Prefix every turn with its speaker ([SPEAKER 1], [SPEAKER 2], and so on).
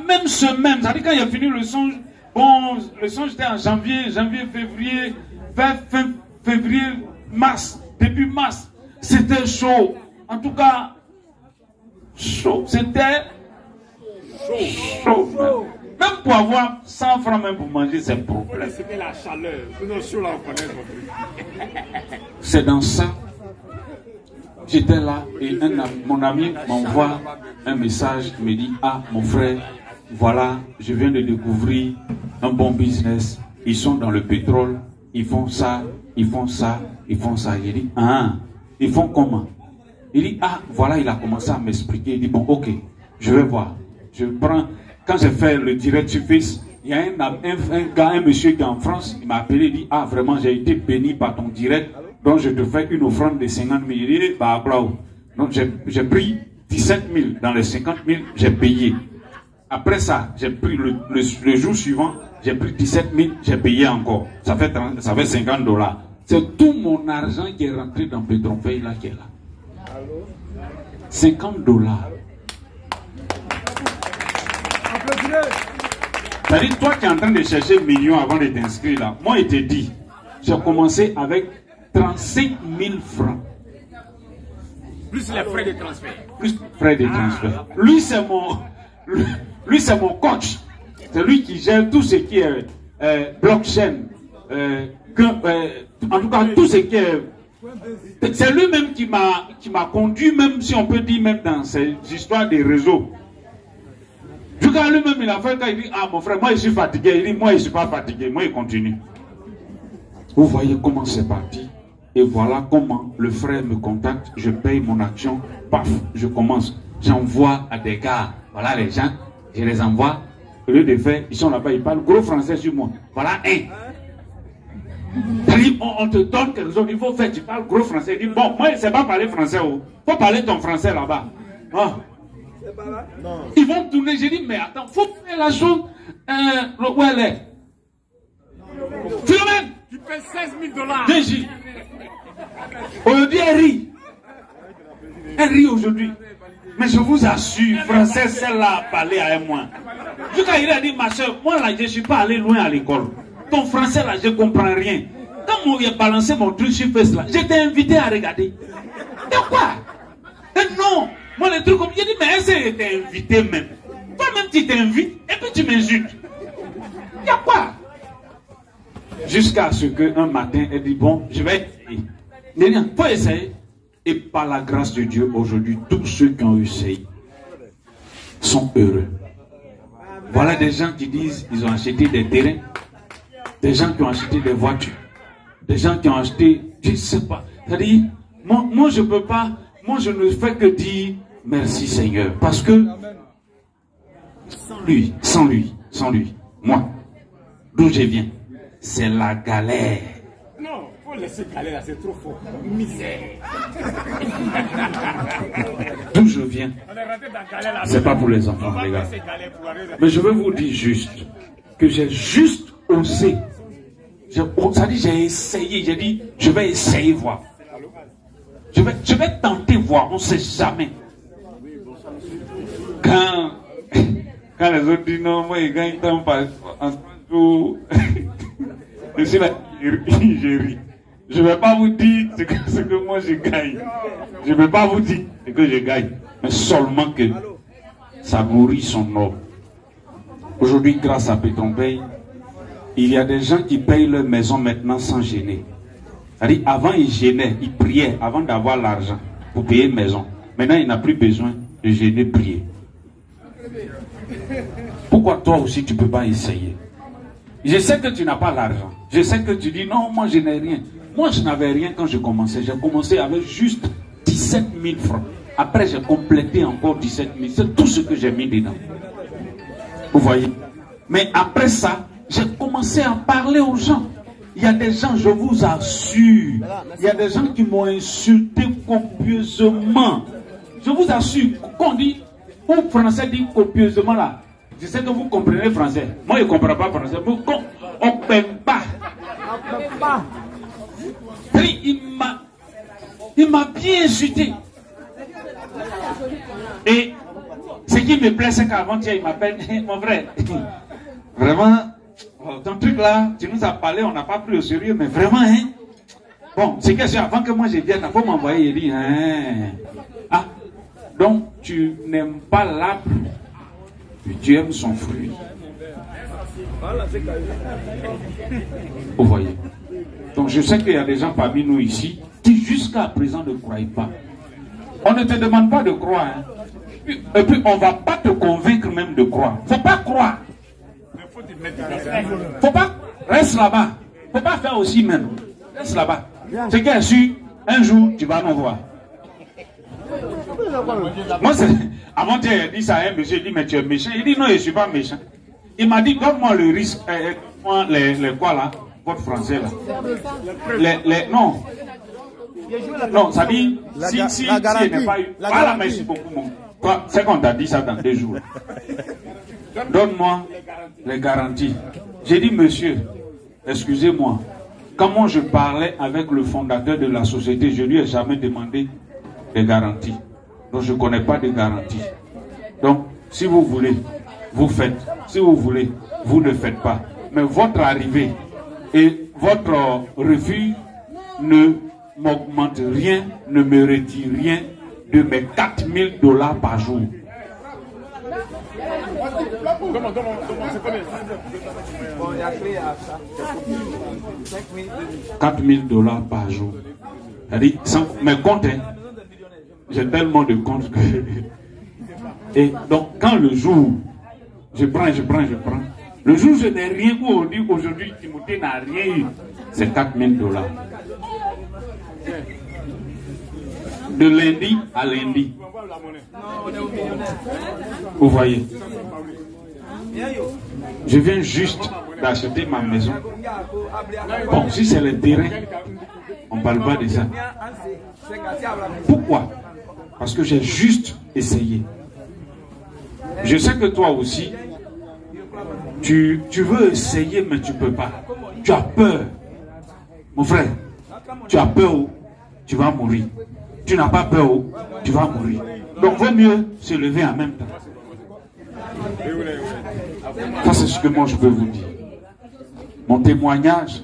[SPEAKER 1] même semaine, ça veut dire quand il a fini le songe, bon, le songe était en janvier, février, fin février, mars, début mars. C'était chaud. En tout cas, chaud. C'était chaud. Même pour avoir 100 francs même pour manger, c'est un problème.
[SPEAKER 2] C'était la chaleur. Sinon, chaud là, on connaît votre truc.
[SPEAKER 1] C'est dans ça. J'étais là et mon ami m'envoie un message, il me dit, ah mon frère, voilà, je viens de découvrir un bon business. Ils sont dans le pétrole, ils font ça, ils font ça, ils font ça. Il dit, ah, ils font comment? Il dit, ah, voilà, il a commencé à m'expliquer. Il dit, bon, ok, je vais voir. Je prends, quand j'ai fait le direct sur Face, il y a un monsieur qui est en France, il m'a appelé, il dit, ah, vraiment, j'ai été béni par ton direct. Donc je te fais une offrande de 50 000. Il dit, bah, donc j'ai pris 17 000 dans les 50 000, j'ai payé. Après ça, j'ai pris le jour suivant, j'ai pris 17 000, j'ai payé encore. Ça fait $50. C'est tout mon argent qui est rentré dans Petronpay là qui est là. $50. C'est-à-dire, toi qui es en train de chercher millions avant de t'inscrire là, moi il te dit, j'ai commencé avec 35 000 francs.
[SPEAKER 2] Plus les frais de transfert.
[SPEAKER 1] Plus frais de transfert. Lui, c'est mon coach. C'est lui qui gère tout ce qui est blockchain. En tout cas, tout ce qui est... C'est lui-même qui m'a conduit, même si on peut dire, même dans ces histoires des réseaux. Du coup, lui-même, il a fait quand il dit, ah mon frère, moi je suis fatigué. Il dit, moi je ne suis pas fatigué. Moi, il continue. Vous voyez comment c'est parti. Et voilà comment le frère me contacte, je paye mon action, paf, je commence. J'envoie à des gars, voilà les gens, je les envoie. Au lieu de faire, ils sont là-bas, ils parlent gros français sur moi. Voilà un. On te donne quelque chose, il faut faire, tu parles gros français. Il dit, bon, moi je ne sais pas parler français. Il faut parler ton français là-bas. Ah. Ils vont tourner, j'ai dit, mais attends, il faut faire la chose. Où elle est? Philomène!
[SPEAKER 2] Tu payes $16 000.
[SPEAKER 1] Déji. Aujourd'hui, elle rit. Elle rit aujourd'hui. Mais je vous assure, français, celle-là a parlé à moi. Jusqu'à il a dit, ma soeur, moi là, je ne suis pas allé loin à l'école. Ton français là, je ne comprends rien. Quand moi, j'ai balancé mon truc sur Face là, j'étais invité à regarder. De quoi? Non. Moi, les trucs comme, j'ai dit, mais est-ce que j'étais invité même? Toi-même, tu t'invites et puis tu m'insultes. Il y a quoi? Jusqu'à ce qu'un matin, elle dit, bon, je vais essayer. Il faut essayer. Et par la grâce de Dieu, aujourd'hui, tous ceux qui ont essayé sont heureux. Voilà des gens qui disent, ils ont acheté des terrains, des gens qui ont acheté des voitures, des gens qui ont acheté, je ne sais pas. C'est-à-dire, moi je ne peux pas, moi je ne fais que dire, merci Seigneur. Parce que, sans lui, moi, d'où je viens, c'est la galère.
[SPEAKER 2] Non, il faut laisser galère, c'est trop fort. Misère.
[SPEAKER 1] D'où je viens, c'est pas pour les enfants, les gars. Mais je veux vous dire juste que j'ai juste osé. Ça dit, j'ai essayé, j'ai dit, je vais essayer voir. Je vais tenter voir, on ne sait jamais. Quand les autres disent non, moi, quand ils t'en parlent, je suis là, je ris. Je ne vais pas vous dire ce que moi je gagne. Je ne vais pas vous dire ce que je gagne. Mais seulement que ça nourrit son homme. Aujourd'hui, grâce à Petronpay, il y a des gens qui payent leur maison maintenant sans gêner. C'est-à-dire, avant, ils gênaient, ils priaient avant d'avoir l'argent pour payer une maison. Maintenant, il n'a plus besoin de gêner, prier. Pourquoi toi aussi, tu ne peux pas essayer? Je sais que tu n'as pas l'argent. Je sais que tu dis, non, moi, je n'ai rien. Moi, je n'avais rien quand je commençais. J'ai commencé avec juste 17 000 francs. Après, j'ai complété encore 17 000. C'est tout ce que j'ai mis dedans. Vous voyez? Mais après ça, j'ai commencé à parler aux gens. Il y a des gens, je vous assure, il y a des gens qui m'ont insulté copieusement. Je vous assure, quand on dit, au français dit copieusement là, je sais que vous comprenez français. Moi, je ne comprends pas français. On ne peut pas. Il m'a bien insulté. Et Ce qui me plaît, c'est qu'avant-hier, il m'appelle, mon frère, vraiment, ton truc là, tu nous as parlé, on n'a pas pris au sérieux, mais vraiment, hein. Bon, c'est que avant que moi je vienne, il faut m'envoyer, il dit, hein. Ah, donc tu n'aimes pas l'arbre, tu aimes son fruit. Vous voyez. Donc je sais qu'il y a des gens parmi nous ici qui jusqu'à présent ne croient pas. On ne te demande pas de croire. Hein. Et puis on ne va pas te convaincre même de croire. Il ne faut pas croire. Faut pas. Reste là-bas. Il ne faut pas faire aussi même. Reste là-bas. C'est qu'il y a su, un jour tu vas nous voir. Moi, avant-hier, il a dit ça à un monsieur, il dit, mais tu es méchant. Il dit, non, je ne suis pas méchant. Il m'a dit, donne-moi le risque, les quoi là, votre français là. Non. Non, ça dit, si il n'est pas eu. Voilà, merci beaucoup, mon. C'est qu'on t'a dit ça dans 2 jours. Donne-moi les garanties. J'ai dit, monsieur, excusez-moi, comment je parlais avec le fondateur de la société, je lui ai jamais demandé des garanties. Donc je ne connais pas de garanties. Donc, si vous voulez, vous faites. Si vous voulez, vous ne faites pas. Mais votre arrivée et votre refus ne m'augmente rien, ne me retire rien de mes $4000 par jour. $4000 par jour. C'est-à-dire, sans mes comptes, hein, j'ai tellement de comptes que... Et donc, quand le jour, je prends. Le jour où je n'ai rien, où on dit aujourd'hui, Timothée n'a rien eu, c'est $4000. De lundi à lundi. Vous voyez. Je viens juste d'acheter ma maison. Bon, si c'est le terrain, on ne parle pas de ça. Pourquoi? Parce que j'ai juste essayé. Je sais que toi aussi, tu veux essayer, mais tu ne peux pas. Tu as peur. Mon frère, tu as peur, tu vas mourir. Tu n'as pas peur, tu vas mourir. Donc, vaut mieux se lever en même temps. Ça, c'est ce que moi je peux vous dire. Mon témoignage,